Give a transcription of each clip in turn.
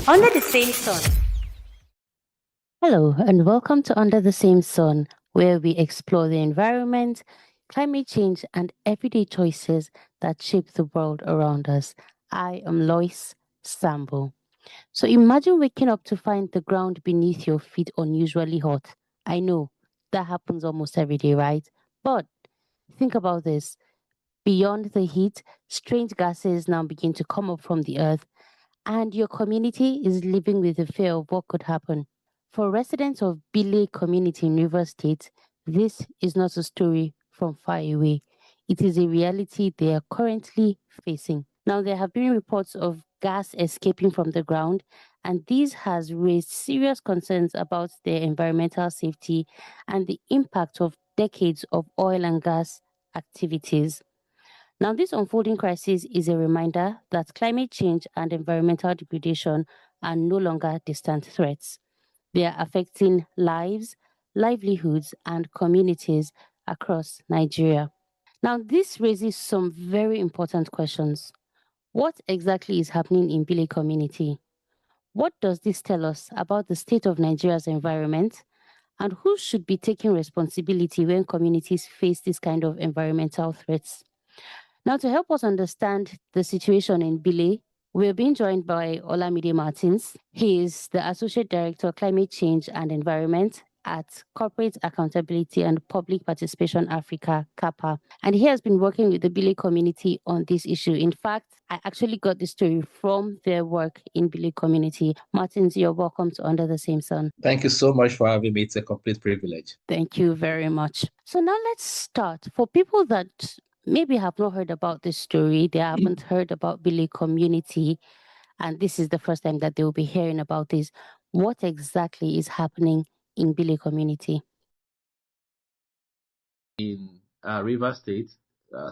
Under the same sun. Hello, and welcome to Under the Same Sun, where we explore the environment, climate change, and everyday choices that shape the world around us. I am Lois Sambo. So imagine waking up to find the ground beneath your feet unusually hot. I know that happens almost every day, right? But think about this. Beyond the heat, strange gases now begin to come up from the earth, and your community is living with the fear of what could happen. For residents of Bille community in Rivers State, this is not a story from far away. It is a reality they are currently facing. Now, there have been reports of gas escaping from the ground, and this has raised serious concerns about their environmental safety and the impact of decades of oil and gas activities. Now, this unfolding crisis is a reminder that climate change and environmental degradation are no longer distant threats. They are affecting lives, livelihoods, and communities across Nigeria. Now, this raises some very important questions. What exactly is happening in Bile community? What does this tell us about the state of Nigeria's environment? And who should be taking responsibility when communities face this kind of environmental threats? Now, to help us understand the situation in Bile, we're being joined by Olamide Martins. He is the Associate Director, Climate Change and Environment at Corporate Accountability and Public Participation Africa, CAPA. And he has been working with the Bile community on this issue. In fact, I actually got this story from their work in Bile community. Martins, you're welcome to Under the Same Sun. Thank you so much for having me. It's a complete privilege. Thank you very much. So now let's start. For people that maybe have not heard about this story, they haven't heard about Billy community, and this is the first time that they will be hearing about this. What exactly is happening in Billy community? In River State,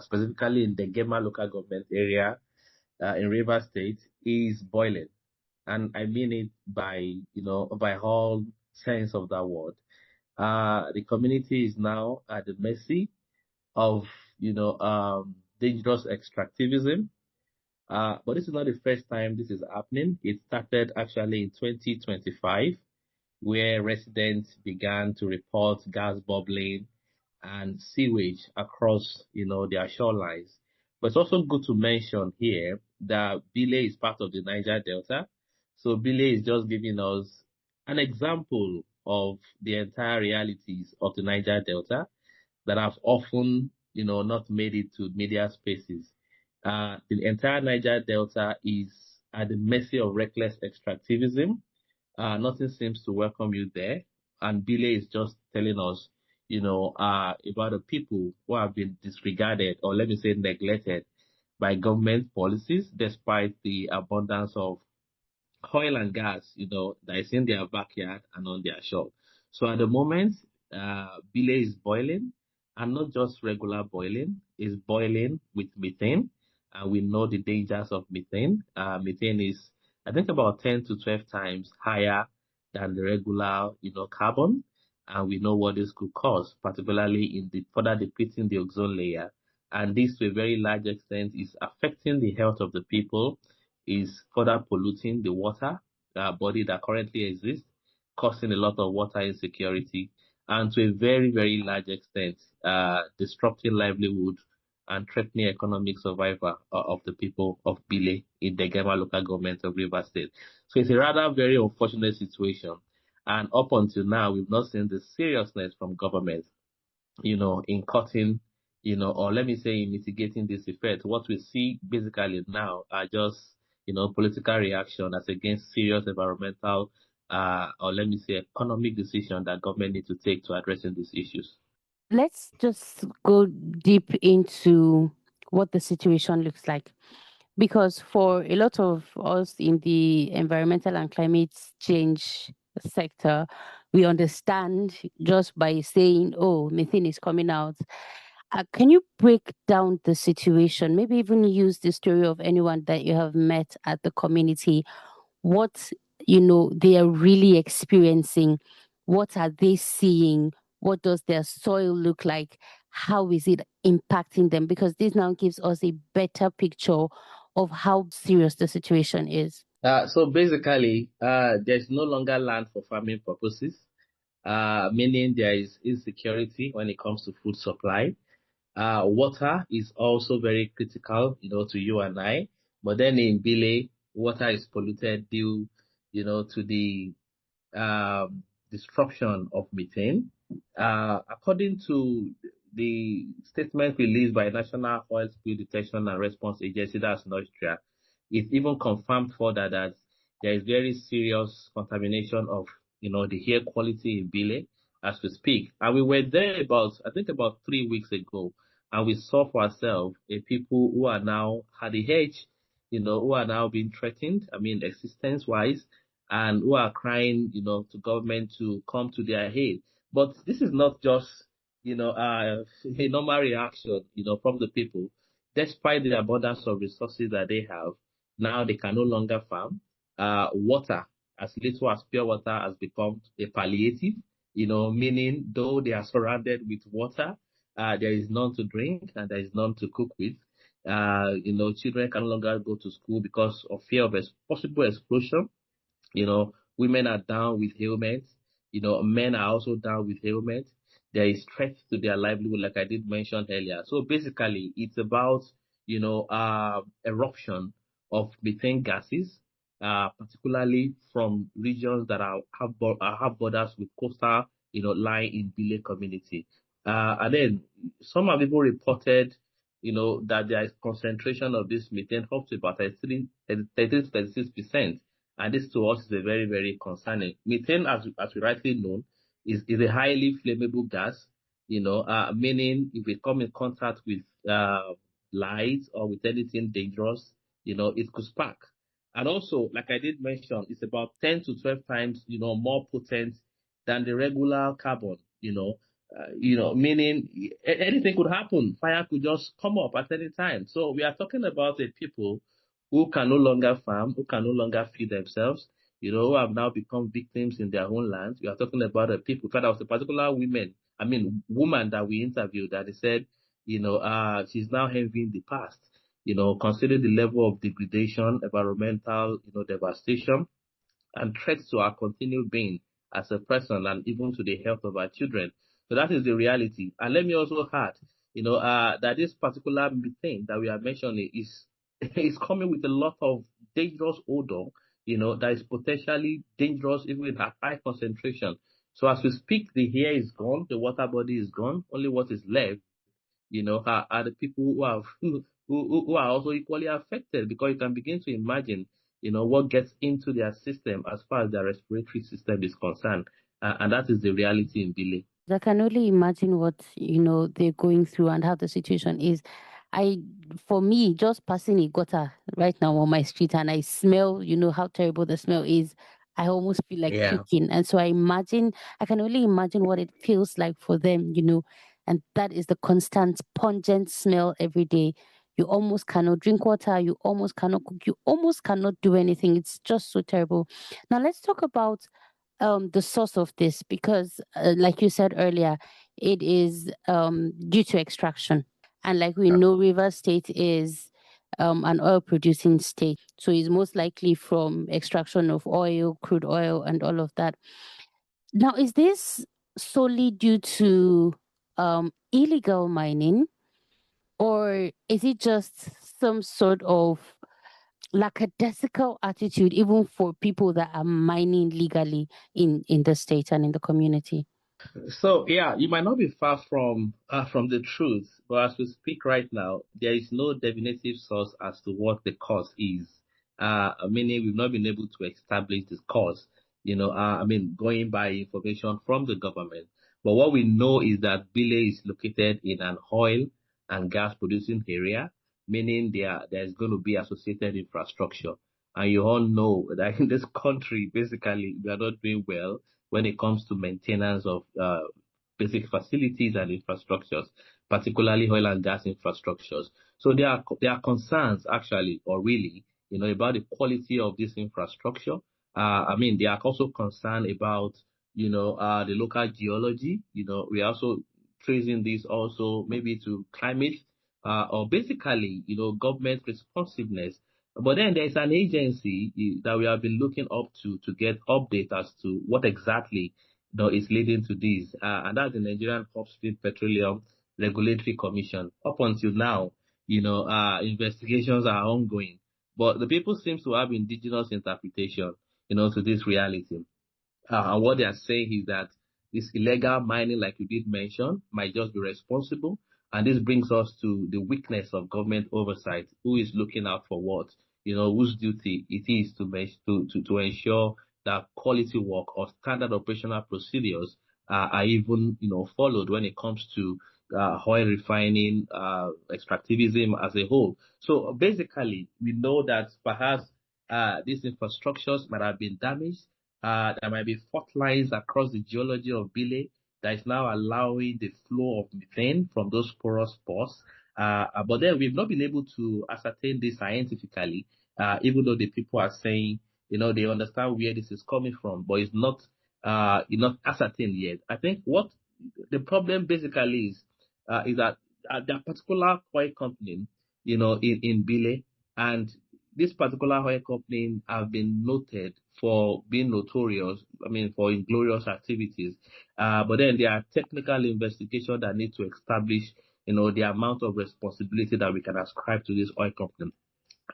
specifically in the Gema local government area in River State, is boiling. And I mean it by all sense of that word. The community is now at the mercy of, dangerous extractivism. But this is not the first time this is happening. It started actually in 2025, where residents began to report gas bubbling and sewage across, their shorelines. But it's also good to mention here that Bile is part of the Niger Delta. So Bile is just giving us an example of the entire realities of the Niger Delta that have often, not made it to media spaces. The entire Niger Delta is at the mercy of reckless extractivism. Nothing seems to welcome you there. And Bile is just telling us, about the people who have been disregarded, or let me say neglected, by government policies, despite the abundance of oil and gas, that is in their backyard and on their shore. So at the moment, Bile is boiling, and not just regular boiling, it's boiling with methane. And we know the dangers of methane. Methane is, I think, about 10 to 12 times higher than the regular, carbon. And we know what this could cause, particularly in the further depleting the ozone layer. And this, to a very large extent, is affecting the health of the people, is further polluting the water body that currently exists, causing a lot of water insecurity, and to a very, very large extent, disrupting livelihood and threatening economic survival of the people of Bile in the Gema local government of River State. So it's a rather very unfortunate situation. And up until now, we've not seen the seriousness from government, in cutting, or let me say in mitigating this effect. What we see basically now are just, political reaction as against serious environmental, or let me say economic decision that government need to take to addressing these issues. Let's just go deep into what the situation looks like. Because for a lot of us in the environmental and climate change sector, we understand just by saying, oh, methane is coming out. Can you break down the situation? Maybe even use the story of anyone that you have met at the community. What they are really experiencing. What are they seeing? What does their soil look like? How is it impacting them? Because this now gives us a better picture of how serious the situation is. So basically, there's no longer land for farming purposes, meaning there is insecurity when it comes to food supply. Water is also very critical, to you and I. But then in Bille, water is polluted due, to the disruption of methane. According to the statement released by National Oil Spill Detection and Response Agency, that's NOSTRA, it even confirmed further that there is very serious contamination of, the air quality in Bille as we speak. And we were there I think about 3 weeks ago, and we saw for ourselves a people who are now at the edge, who are now being threatened, I mean, existence wise, and who are crying, to government to come to their aid. But this is not just, a normal reaction, from the people. Despite the abundance of resources that they have, now they can no longer farm. Water, as little as pure water, has become a palliative, meaning though they are surrounded with water, there is none to drink and there is none to cook with. Children can no longer go to school because of fear of possible explosion. Women are down with ailments. Men are also down with ailments. There is threat to their livelihood, like I did mention earlier. So basically, it's about, eruption of methane gases, particularly from regions that have borders with coastal, line in Bile community. And then some have even reported, that there is concentration of this methane up to about 33 to 36%. And this to us is a very, very concerning. Methane, as we rightly know, is a highly flammable gas, meaning if it come in contact with light or with anything dangerous, it could spark. And also, like I did mention, it's about 10 to 12 times, more potent than the regular carbon, meaning anything could happen. Fire could just come up at any time. So we are talking about a people who can no longer farm, who can no longer feed themselves, who have now become victims in their own lands. We are talking about a people. In fact, there was a particular woman that we interviewed that they said, she's now envying the past, considering the level of degradation, environmental, devastation and threats to our continued being as a person and even to the health of our children. So that is the reality. And let me also add, that this particular methane that we are mentioning is is coming with a lot of dangerous odor, that is potentially dangerous even at high concentration. So as we speak, the air is gone, the water body is gone. Only what is left, are the people who have who are also equally affected because you can begin to imagine, what gets into their system as far as their respiratory system is concerned. And that is the reality in Bile. I can only imagine what they're going through and how the situation is. I, for me, just passing a gutter right now on my street and I smell, how terrible the smell is. I almost feel like Yeah. puking, and so I can only imagine what it feels like for them, and that is the constant pungent smell every day. You almost cannot drink water. You almost cannot cook. You almost cannot do anything. It's just so terrible. Now let's talk about the source of this, because like you said earlier, it is due to extraction, and like we know, River State is an oil producing state, so it's most likely from extraction of oil, crude oil, and all of that. Now, is this solely due to illegal mining, or is it just some sort of lackadaisical attitude even for people that are mining legally in the state and in the community? So yeah, you might not be far from the truth, but as we speak right now, there is no definitive source as to what the cause is. Meaning we've not been able to establish the cause. Going by information from the government. But what we know is that Bile is located in an oil and gas producing area, meaning there's going to be associated infrastructure. And you all know that in this country, basically, we are not doing well when it comes to maintenance of basic facilities and infrastructures, particularly oil and gas infrastructures. So there are concerns actually, or really, about the quality of this infrastructure. They are also concerned about, the local geology. We are also tracing this also maybe to climate, or basically, government responsiveness But then there's an agency that we have been looking up to get update as to what exactly is leading to this, and that's the Nigerian Upstream Petroleum Regulatory Commission. Up until now, investigations are ongoing, but the people seems to have indigenous interpretation, to this reality. And what they are saying is that this illegal mining, like you did mention, might just be responsible. And this brings us to the weakness of government oversight. Who is looking out for what? Whose duty it is to ensure that quality work or standard operational procedures are even, followed when it comes to oil refining, extractivism as a whole. So basically, we know that perhaps these infrastructures might have been damaged. There might be fault lines across the geology of Bille that is now allowing the flow of methane from those porous pores. But then we've not been able to ascertain this scientifically, even though the people are saying, they understand where this is coming from, but it's not ascertained yet. I think what the problem basically is that there particular oil company, in Bille, and this particular oil company have been noted for being notorious, I mean, for inglorious activities. But then there are technical investigations that need to establish, the amount of responsibility that we can ascribe to this oil company.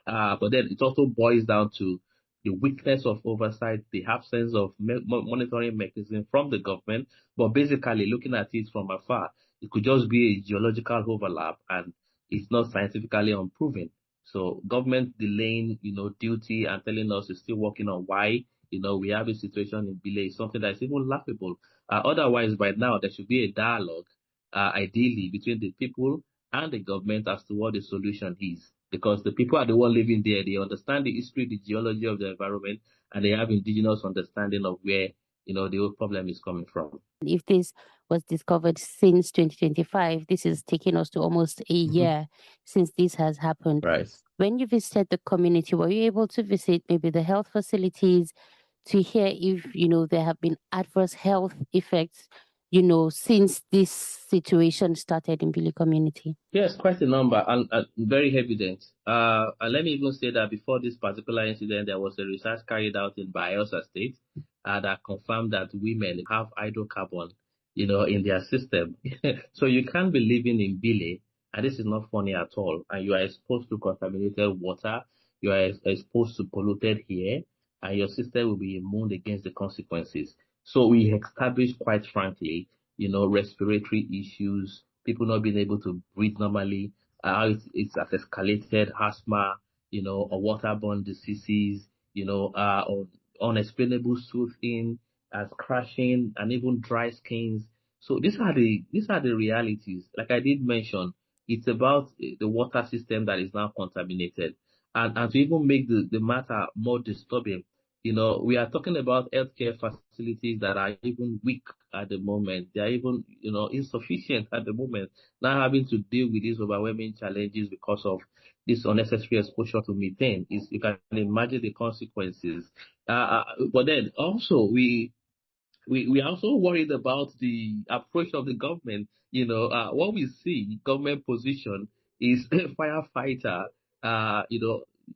But then it also boils down to the weakness of oversight, the absence of monitoring mechanism from the government. But basically, looking at it from afar, it could just be a geological overlap, and it's not scientifically unproven. So government delaying, duty and telling us it's still working on why, we have a situation in Bile is something that is even laughable. Otherwise, by now, there should be a dialogue, ideally, between the people and the government as to what the solution is. Because the people are the one living there. They understand the history, the geology of the environment, and they have indigenous understanding of where, the whole problem is coming from. If this was discovered since 2025, this is taking us to almost a year since this has happened. Right. When you visited the community, were you able to visit maybe the health facilities to hear if, there have been adverse health effects, since this situation started in Bili community? Yes, quite a number, and very evident. And let me even say that before this particular incident, there was a research carried out in Bayelsa State that confirmed that women have hydrocarbon, in their system. So you can't be living in Bile, and this is not funny at all. And you are exposed to contaminated water, you are exposed to polluted air, and your system will be immune against the consequences. So we established, quite frankly, respiratory issues, people not being able to breathe normally, it has escalated asthma, or waterborne diseases, or unexplainable soothing, as crashing, and even dry skins. So these are the realities. Like I did mention, it's about the water system that is now contaminated. And to even make the matter more disturbing, we are talking about healthcare facilities that are even weak at the moment. They are even, insufficient at the moment. Now having to deal with these overwhelming challenges because of this unnecessary exposure to methane, is you can imagine the consequences. But then also we are also worried about the approach of the government. What we see government position is firefighter,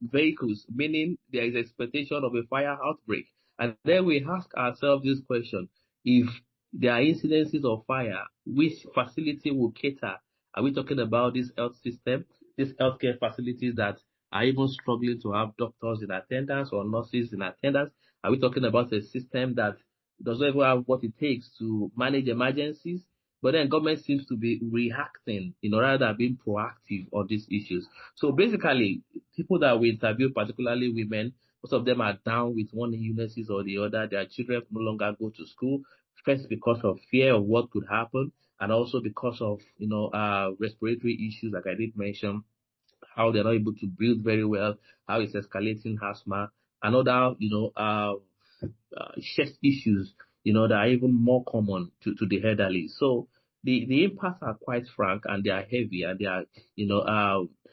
vehicles, meaning there is expectation of a fire outbreak. And then we ask ourselves this question: if there are incidences of fire, which facility will cater? Are we talking about this health system, these healthcare facilities that are even struggling to have doctors in attendance or nurses in attendance? Are we talking about a system that doesn't even have what it takes to manage emergencies? But then government seems to be reacting, rather than being proactive on these issues. So basically, people that we interview, particularly women, most of them are down with one illnesses or the other. Their children no longer go to school, first because of fear of what could happen, and also because of respiratory issues, like I did mention, how they're not able to breathe very well, how it's escalating asthma, and other chest issues, that are even more common to the elderly. So the impacts are quite frank, and they are heavy, and they are,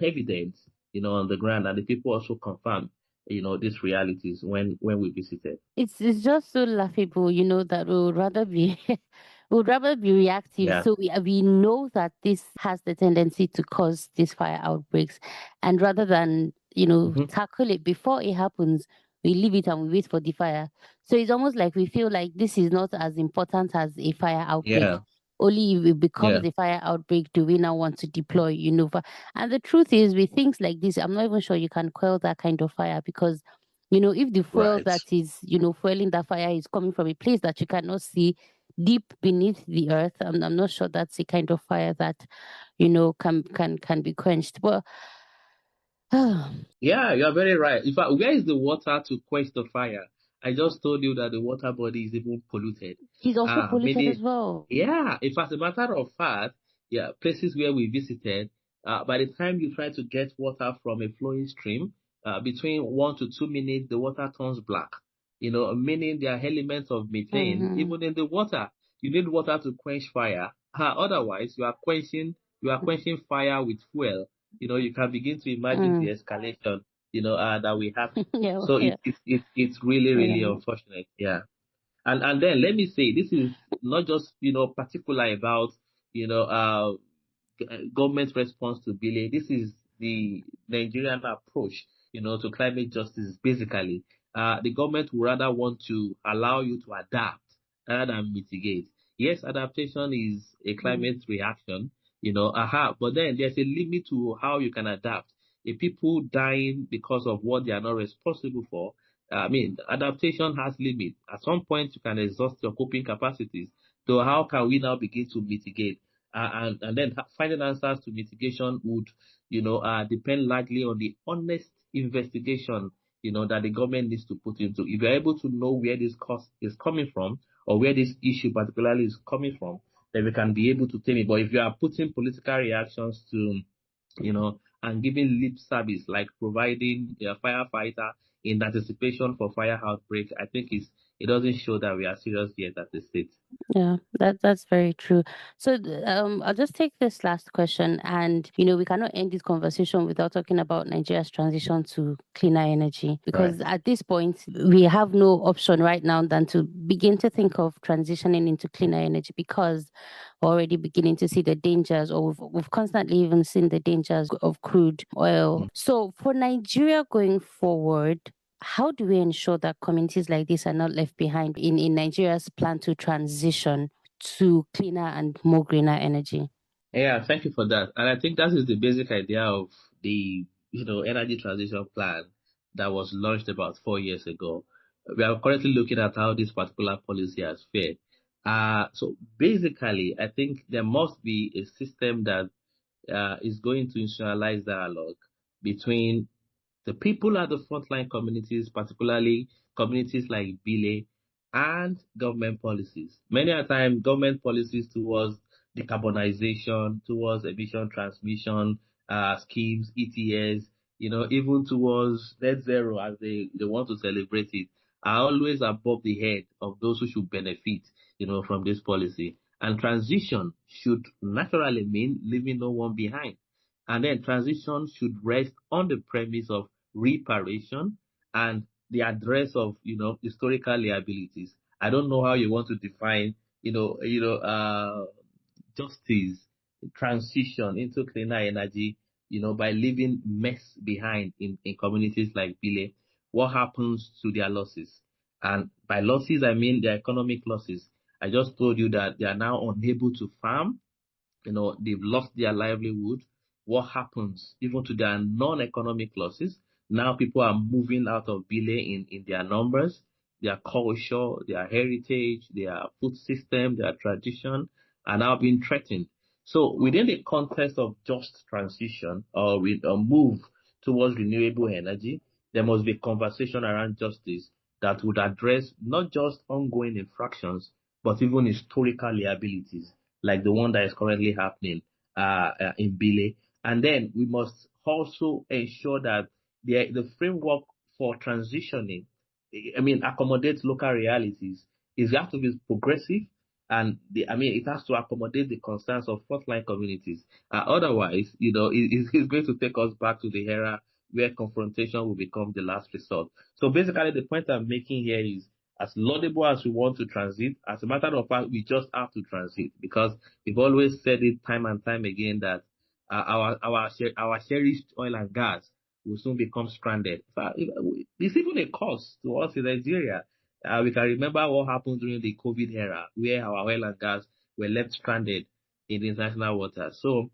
evident, on the ground, and the people also confirm, these realities when we visited. It's just so laughable, that we would rather be we would rather be reactive. Yeah. So we know that this has the tendency to cause these fire outbreaks, and rather than Mhm. tackle it before it happens. We leave it and we wait for the fire. So it's almost like we feel like this is not as important as a fire outbreak. Yeah, Only if it becomes yeah, a fire outbreak do we now want to deploy, and the truth is, with things like this, I'm not even sure you can quell that kind of fire because, if the fuel right. that is, fueling that fire is coming from a place that you cannot see deep beneath the earth, I'm not sure that's the kind of fire that, can be quenched. But Yeah, you are very right. In fact, where is the water to quench the fire? I just told you that the water body is even polluted. he's also polluted Meaning, as well. yeah, if as a matter of fact, yeah, places where we visited, by the time you try to get water from a flowing stream, between 1 to 2 minutes, the water turns black. Meaning there are elements of methane Hmm. even in the water. You need water to quench fire. Otherwise, you are quenching fire with fuel. You can begin to imagine the Mm. escalation, that will happen. Yeah, So yeah, it's really, really yeah. unfortunate. Yeah. And then let me say, this is not just, particular about, you know, uh, government response to Bille. This is the Nigerian approach, to climate justice. Basically, the government would rather want to allow you to adapt rather than mitigate. Yes, adaptation is a Mm. climate reaction, but then there's a limit to how you can adapt. If people dying because of what they are not responsible for, I mean, adaptation has limits. At some point, you can exhaust your coping capacities. So how can we now begin to mitigate? And then finding answers to mitigation would, depend largely on the honest investigation, that the government needs to put into. If you're able to know where this cost is coming from or where this issue particularly is coming from, then we can be able to tame it. But if you are putting political reactions to, and giving lip service like providing a firefighter in anticipation for fire outbreak, I think it doesn't show that we are serious yet at the state. Yeah, that's very true. So, I'll just take this last question, and we cannot end this conversation without talking about Nigeria's transition to cleaner energy, Right. because at this point we have no option right now than to begin to think of transitioning into cleaner energy, because we're already beginning to see the dangers, or we've constantly even seen the dangers of crude oil. So, for Nigeria going forward, how do we ensure that communities like this are not left behind in Nigeria's plan to transition to cleaner and more greener energy? Yeah, thank you for that. And I think that is the basic idea of the, energy transition plan that was launched about 4 years ago. We are currently looking at how this particular policy has fared. So basically, I think there must be a system that is going to institutionalize dialogue between the people at the frontline communities, particularly communities like Bile, and government policies. Many a time, government policies towards decarbonization, towards emission transmission schemes, ETS, even towards net zero as they want to celebrate it, are always above the head of those who should benefit, from this policy. And transition should naturally mean leaving no one behind. And then transition should rest on the premise of reparation and the address of historical liabilities. I don't know how you want to define justice transition into cleaner energy, by leaving mess behind in communities like Bile. What happens to their losses? And by losses, I mean their economic losses. I just told you that they are now unable to farm, they've lost their livelihood. What happens even to their non-economic losses? Now people are moving out of Bile in their numbers, their culture, their heritage, their food system, their tradition are now being threatened. So within the context of just transition or with a move towards renewable energy, there must be a conversation around justice that would address not just ongoing infractions, but even historical liabilities like the one that is currently happening in Bile. And then we must also ensure that the framework for transitioning, I mean, accommodates local realities. It has to be progressive, and it has to accommodate the concerns of frontline communities. Otherwise, it's going to take us back to the era where confrontation will become the last resort. So basically, the point I'm making here is, as laudable as we want to transit, as a matter of fact, we just have to transit because we've always said it time and time again that our cherished oil and gas will soon become stranded. It's even a cost to us in Nigeria. We can remember what happened during the COVID era, where our oil and gas were left stranded in the international waters. So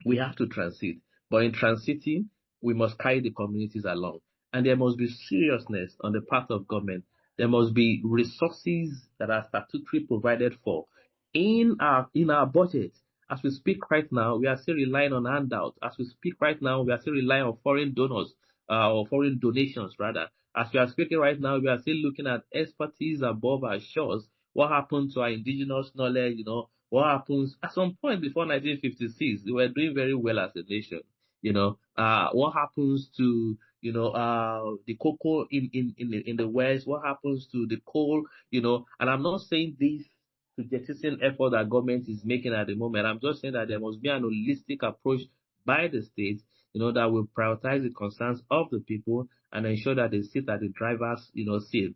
we have to transit. But in transiting, we must carry the communities along. And there must be seriousness on the part of government. There must be resources that are statutorily provided for in our budget. As we speak right now, we are still relying on handouts. As we speak right now, we are still relying on foreign donors, or foreign donations rather. As we are speaking right now, we are still looking at expertise above our shores. What happened to our indigenous knowledge? What happens at some point before 1956? We were doing very well as a nation. What happens to the cocoa in the west? What happens to the coal? And I'm not saying this to jettison effort that government is making at the moment. I'm just saying that there must be an holistic approach by the state, that will prioritize the concerns of the people and ensure that they sit at the driver's, seat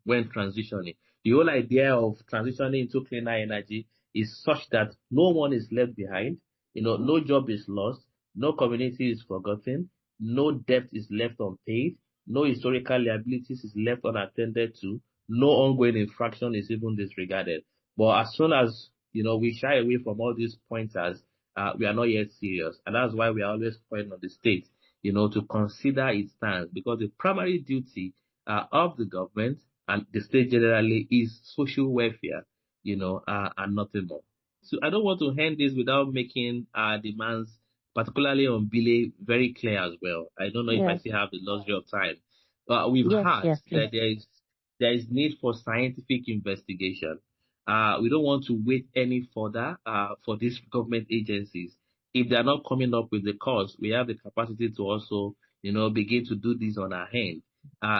when transitioning. The whole idea of transitioning into cleaner energy is such that no one is left behind, no job is lost, no community is forgotten, no debt is left unpaid, no historical liabilities is left unattended to, no ongoing infraction is even disregarded. But as soon as we shy away from all these pointers, we are not yet serious, and that's why we are always calling on the state, to consider its stance, because the primary duty of the government and the state generally is social welfare, and nothing more. So I don't want to end this without making our demands, particularly on Bille, very clear as well. I don't know if I Yes. still have the luxury of time. We've Yes, heard yes, that please. there is need for scientific investigation. We don't want to wait any further for these government agencies. If they are not coming up with the cause, we have the capacity to also, begin to do this on our hand.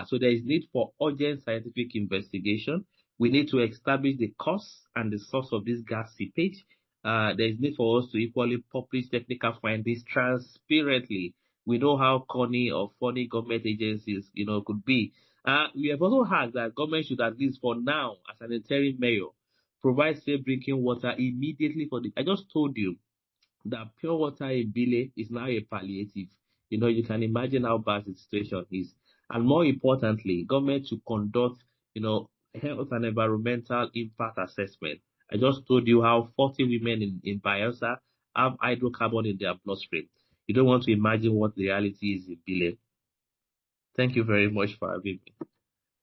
So there is need for urgent scientific investigation. We need to establish the cause and the source of this gas seepage. There is need for us to equally publish technical findings transparently. We know how corny or funny government agencies, could be. We have also heard that government should, at least for now, as an interim mayor, provide safe drinking water immediately for the. I just told you that pure water in Bille is now a palliative. You can imagine how bad the situation is. And more importantly, government to conduct, health and environmental impact assessment. I just told you how 40 women in Bayelsa have hydrocarbon in their bloodstream. You don't want to imagine what the reality is in Bille. Thank you very much for having me.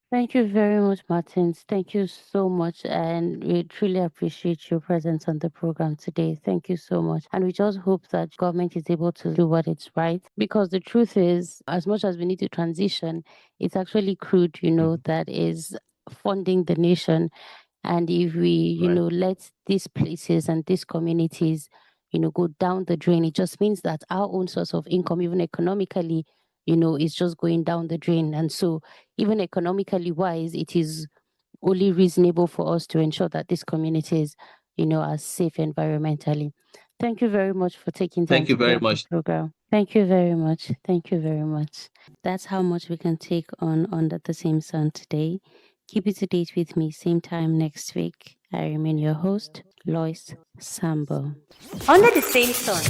Thank you very much, Martins. Thank you so much. And we truly appreciate your presence on the program today. Thank you so much. And we just hope that government is able to do what is right. Because the truth is, as much as we need to transition, it's actually crude, Mhm. that is funding the nation. And if we, Right. let these places and these communities, go down the drain, it just means that our own source of income, even economically, is just going down the drain. And so, even economically wise, it is only reasonable for us to ensure that these communities, are safe environmentally. Thank you very much for taking time Thank you to be very on the much. program. Thank you very much. Thank you very much. That's how much we can take on Under the Same Sun today. Keep it to date with me, same time next week. I remain your host, Lois Sambo. Under the Same Sun.